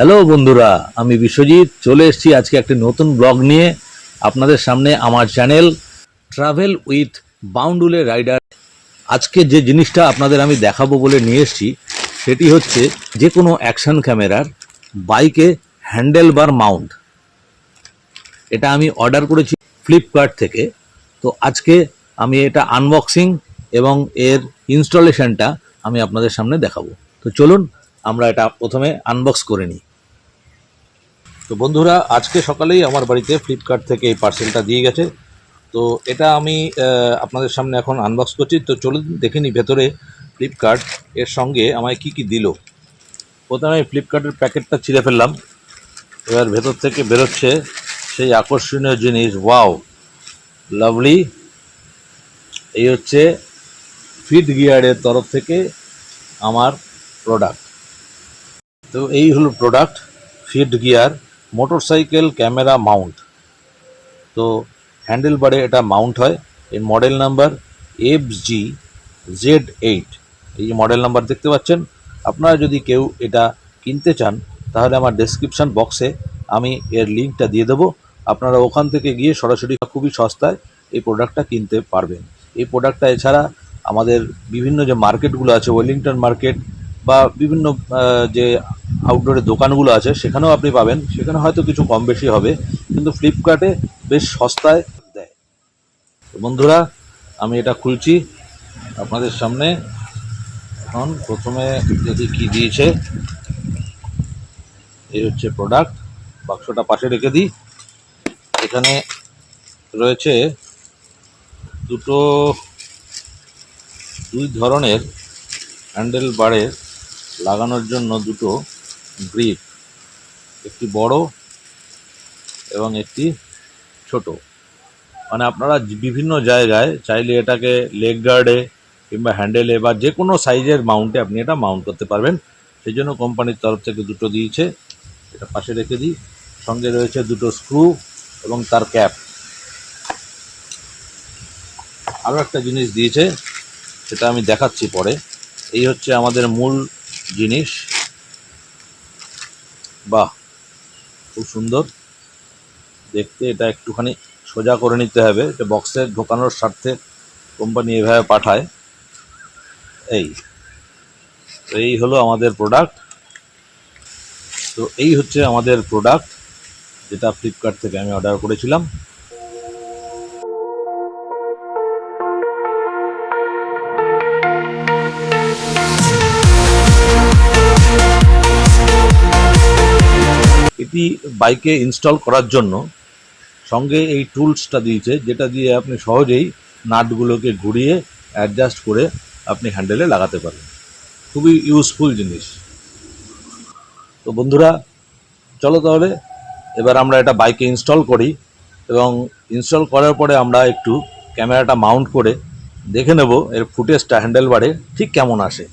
Hello বন্ধুরা, আমি বিশ্বজিৎ চলে এসেছি আজকে একটি নতুন ব্লগ নিয়ে আপনাদের সামনে। আমার চ্যানেল ট্রাভেল উইথ বাউন্ডুলে রাইডার। আজকে যে জিনিসটা আপনাদের আমি দেখাবো বলে নিয়ে এসেছি সেটি হচ্ছে যে কোনো অ্যাকশন ক্যামেরার বাইকে হ্যান্ডেল বার মাউন্ট। এটা আমি অর্ডার করেছি ফ্লিপকার্ট থেকে। তো আজকে আমি এটা আনবক্সিং এবং এর ইনস্টলেশনটা আমি আপনাদের সামনে দেখাবো। তো চলুন আমরা এটা প্রথমে আনবক্স করে নিই। তো বন্ধুরা, আজকে সকালেই আমার বাড়িতে ফ্লিপকার্ট থেকে এই পার্সেলটা দিয়ে গেছে। তো এটা আমি আপনাদের সামনে এখন আনবক্স করছি। তো চলুন দেখে নিই ভেতরে ফ্লিপকার্ট এর সঙ্গে আমায় কি কি দিল। প্রথমে আমি ফ্লিপকার্টের প্যাকেটটা ছিঁড়ে ফেললাম। এবার ভেতর থেকে বেরোচ্ছে সেই আকর্ষণীয় জিনিস। Wow, lovely. এই হচ্ছে ফিট গিয়ারের তরফ থেকে আমার প্রোডাক্ট। তো এই হলো product, fit gear motorcycle camera mount. তো হ্যান্ডেল বারে এটা মাউন্ট হয়। এর মডেল নাম্বার FGZ8। এই যে মডেল নাম্বার দেখতে পাচ্ছেন। আপনারা যদি কেউ এটা কিনতে চান তাহলে আমার ডেসক্রিপশান বক্সে আমি এর লিঙ্কটা দিয়ে দেবো। আপনারা ওখান থেকে গিয়ে সরাসরি খুবই সস্তায় এই প্রোডাক্টটা কিনতে পারবেন। এই প্রোডাক্টটা এছাড়া আমাদের বিভিন্ন যে মার্কেটগুলো আছে, ওয়েলিংটন মার্কেট বা বিভিন্ন যে আউটডোরের দোকানগুলো আছে সেখানেও আপনি পাবেন। সেখানে হয়তো কিছু কম বেশি হবে, কিন্তু ফ্লিপকার্টে বেশ সস্তায় দেয়। তো বন্ধুরা, আমি এটা খুলছি আপনাদের সামনে। এখন প্রথমে দেখি কি দিয়েছে। এই হচ্ছে প্রোডাক্ট। বাক্সটা পাশে রেখে দিই। এখানে রয়েছে দুই ধরনের হ্যান্ডেল বারে লাগানোর জন্য দুটো গ্রিপ, একটি বড় এবং একটি ছোট। মানে আপনারা বিভিন্ন জায়গায় চাইলে এটাকে লেগ গার্ডে কিংবা হ্যান্ডেলে বা যে কোনো সাইজের মাউন্টে আপনি এটা মাউন্ট করতে পারবেন। সেই জন্য কোম্পানির তরফ থেকে দুটো দিয়েছে। এটা পাশে রেখে দিই। সঙ্গে রয়েছে দুটো স্ক্রু এবং তার ক্যাপ। আরও একটা জিনিস দিয়েছে, সেটা আমি দেখাচ্ছি পরে। এই হচ্ছে আমাদের মূল জিনিস। বাহ, খুব সুন্দর দেখতে। এটা একটুখানি সোজা করে নিতে হবে, এটা বক্সে ঢোকানোর স্বার্থে কোম্পানি এভাবে পাঠায়। এই হলো আমাদের প্রোডাক্ট। তো এই হচ্ছে আমাদের প্রোডাক্ট, যেটা ফ্লিপকার্ট থেকে আমি অর্ডার করেছিলাম। এটি বাইকে ইনস্টল করার জন্য সঙ্গে এই টুলসটা দিয়েছে, যেটা দিয়ে আপনি সহজেই নাটগুলোকে ঘুরিয়ে অ্যাডজাস্ট করে আপনি হ্যান্ডেলে লাগাতে পারেন। খুবই ইউজফুল জিনিস। তো বন্ধুরা, চলো তাহলে এবার আমরা এটা বাইকে ইনস্টল করি, এবং ইনস্টল করার পরে আমরা একটু ক্যামেরাটা মাউন্ট করে দেখে নেব এর ফুটেজটা হ্যান্ডেল বারে ঠিক কেমন আসে।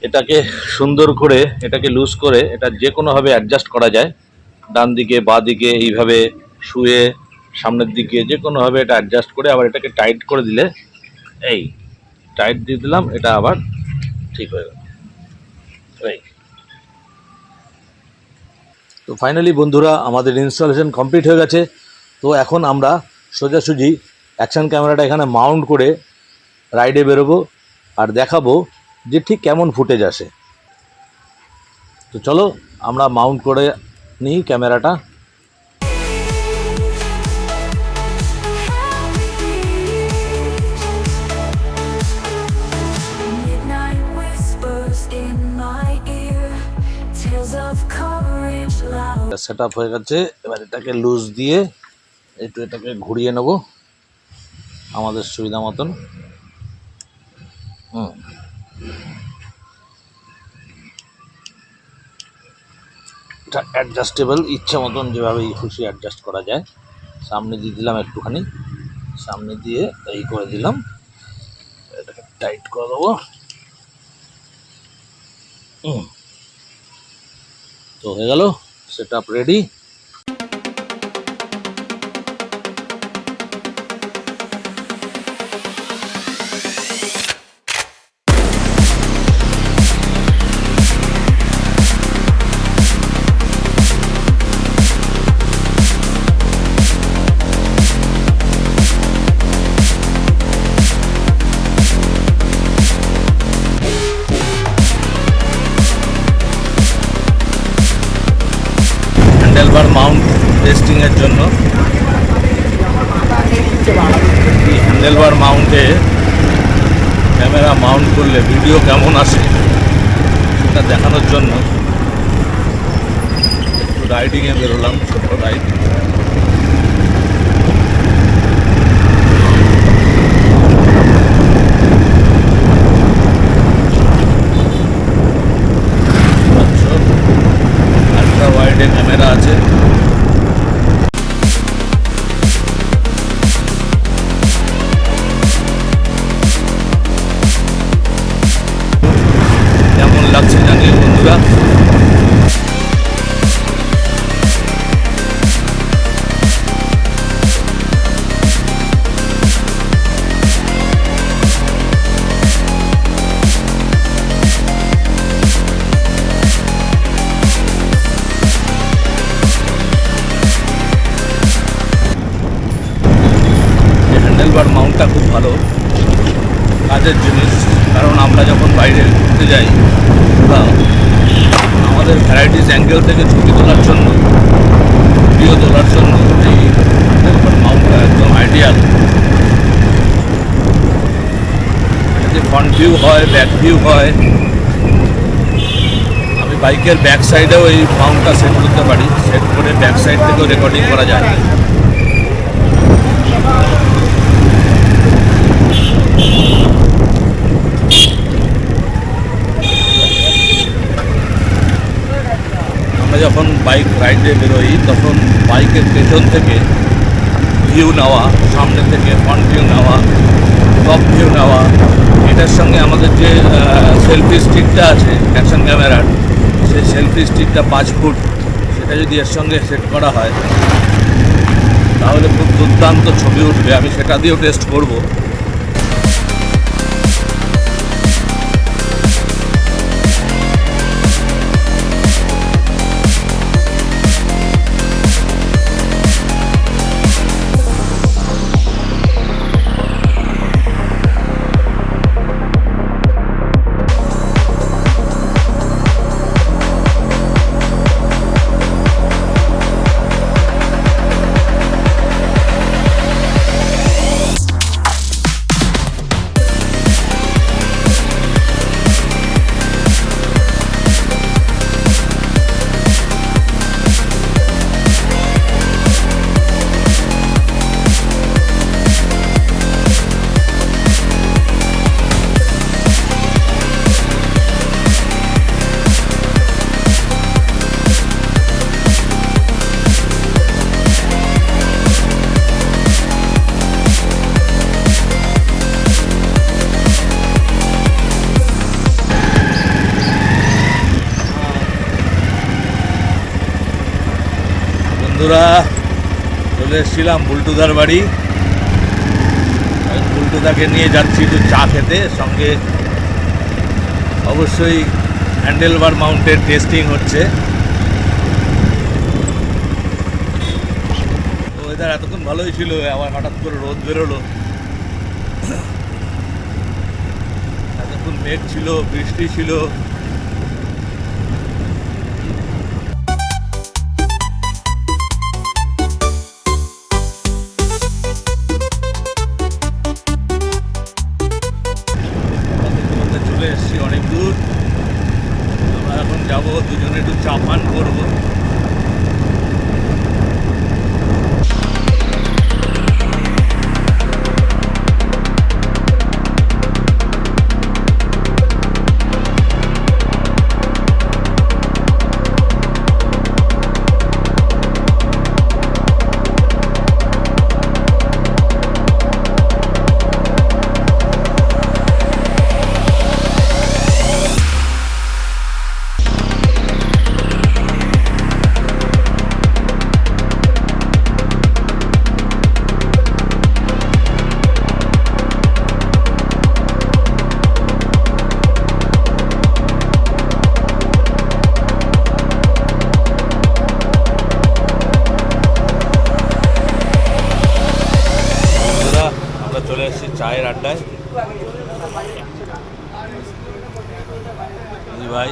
এটাকে সুন্দর করে এটাকে লুজ করে এটা যে কোনোভাবে অ্যাডজাস্ট করা যায়। ডান দিকে বা দিকে এইভাবে শুয়ে সামনের দিকে যে কোনোভাবে এটা অ্যাডজাস্ট করে আবার এটাকে টাইট করে দিলে, এই টাইট দিয়ে দিলাম, এটা আবার ঠিক হয়ে গেল। তো ফাইনালি বন্ধুরা আমাদের ইনস্টলেশন কমপ্লিট হয়ে গেছে। তো এখন আমরা সোজাসুজি অ্যাকশন ক্যামেরাটা এখানে মাউন্ট করে রাইডে বেরোবো আর দেখাবো যে ঠিক কেমন ফুটেজ আসে। তো চলো আমরা মাউন্ট করে নিই ক্যামেরাটা। সেট আপ হয়ে গেছে, এবার এটাকে লুজ দিয়ে একটু এটাকে ঘুরিয়ে নেব আমাদের সুবিধা মতন। এটা অ্যাডজাস্টেবল, ইচ্ছা মতন যেভাবে খুশি অ্যাডজাস্ট করা যায়। সামনে দিয়ে দিলাম একটুখানি, সামনে দিয়ে এই করে দিলাম, এটাকে টাইট করে দেবো। তো হয়ে গেল set up ready. Handlebar Mount টেস্টিংয়ের জন্য হ্যান্ডেলবার মাউন্টে ক্যামেরা মাউন্ট করলে ভিডিও কেমন আসে সেটা দেখানোর জন্য একটু রাইডিংয়ে বেরোলাম, ছোটো রাইড। আল্ট্রা ওয়াইডে ক্যামেরা আছে। কেমন লাগছে জানিয়ে বন্ধুরা। হ্যান্ডেলবার মাউন্টটা খুব ভালো কাজের জিনিস, কারণ আমরা যখন বাইরে ঘুরতে যাই বা আমাদের ভ্যারাইটিস অ্যাঙ্গেল থেকে ছবি তোলার জন্য, ভিডিও তোলার জন্য এই হ্যান্ডেলবার মাউন্টটা একদম আইডিয়াল। যে ফ্রন্ট ভিউ হয়, ব্যাক ভিউ হয়, আমি বাইকের ব্যাক সাইডেও এই মাউন্টটা সেট করতে পারি, সেট করে ব্যাক সাইড থেকেও রেকর্ডিং করা যায়। আমরা যখন বাইক রাইডে বেরোই তখন বাইকের পেছন থেকে ভিউ নেওয়া, সামনে থেকে ফ্রন্ট ভিউ নেওয়া, টপ ভিউ নেওয়া, এটার সঙ্গে আমাদের যে সেলফি স্টিকটা আছে অ্যাকশন ক্যামেরার, সেই সেলফি স্টিকটা 5 ফুট, সেটা যদি এর সঙ্গে সেট করা হয় তাহলে খুব দুর্দান্ত ছবি উঠবে। আমি সেটা দিয়েও টেস্ট করব। বন্ধুরা চলে এসেছিলাম বুলটুদার বাড়ি। বুলটুদাকে নিয়ে যাচ্ছি একটু চা খেতে, সঙ্গে অবশ্যই হ্যান্ডেলবার মাউন্টের টেস্টিং হচ্ছে। ওয়েদার এতক্ষণ ভালোই ছিল, আবার হঠাৎ করে রোদ বেরোলো। এতক্ষণ মেঘ ছিল, বৃষ্টি ছিল। চলে এসছি অনেক দূর। আমরা এখন যাবো, দুজনে একটু চা পান করবো। চলে এসেছি চায়ের আড্ডায়। ভাই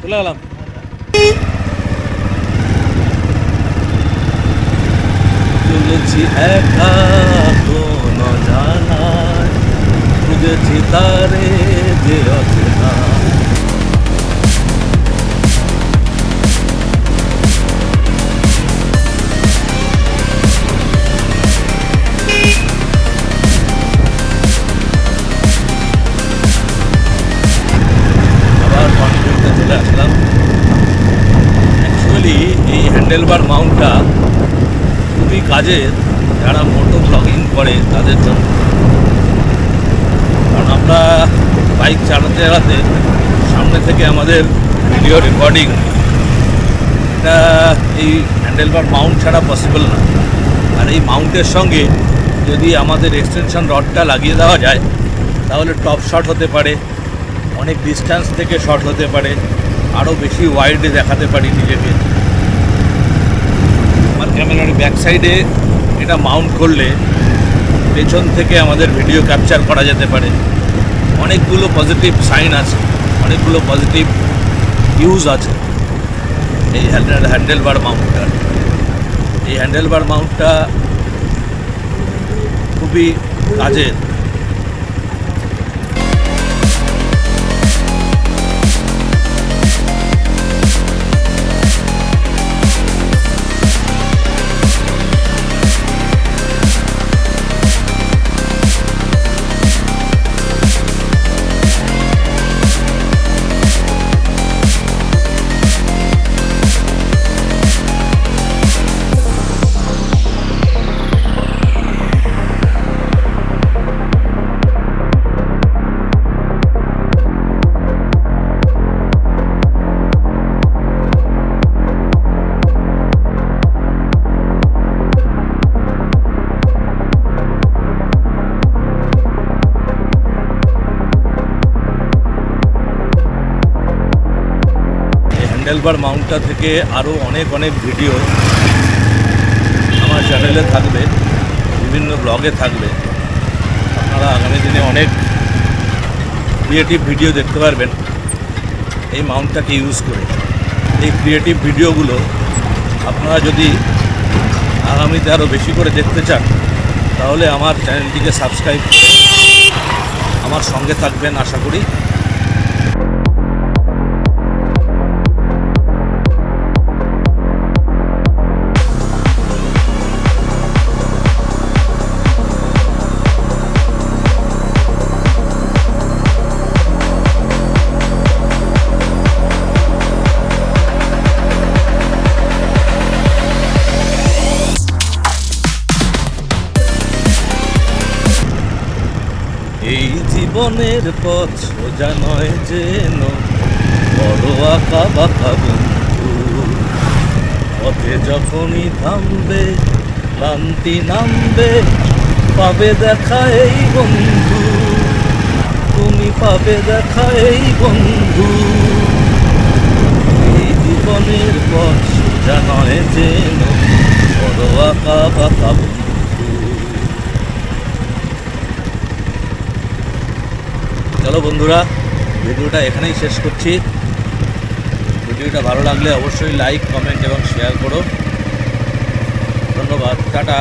চলে গেলাম। চলেছি একা কোনো জানায়, খুঁজেছি তারে যে অচেনা। চলে আসলাম। অ্যাকচুয়ালি এই হ্যান্ডেলবার মাউন্টটা খুবই কাজের যারা মোটো ব্লগিং করে তাদের জন্য। কারণ আমরা বাইক চালাতে চালাতে সামনে থেকে আমাদের ভিডিও রেকর্ডিং, এটা এই হ্যান্ডেলবার মাউন্ট ছাড়া পসিবল না। আর এই মাউন্টের সঙ্গে যদি আমাদের এক্সটেনশন রডটা লাগিয়ে দেওয়া যায় তাহলে টপ শট হতে পারে, অনেক ডিস্টেন্স থেকে শট হতে পারে, আরও বেশি ওয়াইডে দেখাতে পারি নিজেকে। আমার ক্যামেরার ব্যাক সাইডে এটা মাউন্ট করলে পেছন থেকে আমাদের ভিডিও ক্যাপচার করা যেতে পারে। অনেকগুলো পজিটিভ সাইন আছে, অনেকগুলো পজিটিভ ইউজ আছে এই হ্যান্ডেলবার মাউন্টটার। এই হ্যান্ডেলবার মাউন্টটা খুবই কাজের। হ্যান্ডেলবার মাউন্টটা থেকে আরও অনেক ভিডিও আমার চ্যানেলে থাকবে, বিভিন্ন ব্লগে থাকবে। আপনারা আগামী দিনে অনেক ক্রিয়েটিভ ভিডিও দেখতে পারবেন এই মাউন্টটাকে ইউজ করে। এই ক্রিয়েটিভ ভিডিওগুলো আপনারা যদি আগামীতে আরও বেশি করে দেখতে চান তাহলে আমার চ্যানেলটিকে সাবস্ক্রাইব করে আমার সঙ্গে থাকবেন আশা করি। জীবনের পথ সোজা নয় যেন, বড় আঁকা বাঁকা বন্ধু। পথে যখনই থামবে, ক্লান্তি নামবে, পাবে দেখা এই বন্ধু, তুমি পাবে দেখা এই বন্ধু। এই জীবনের পথ সোজা নয় যেন, বড় আঁকা বাঁকা বন্ধু। চলো বন্ধুরা, ভিডিওটা এখানেই শেষ করছি। ভিডিওটা ভালো লাগলে অবশ্যই লাইক, কমেন্ট এবং শেয়ার করো। ধন্যবাদ, টাটা।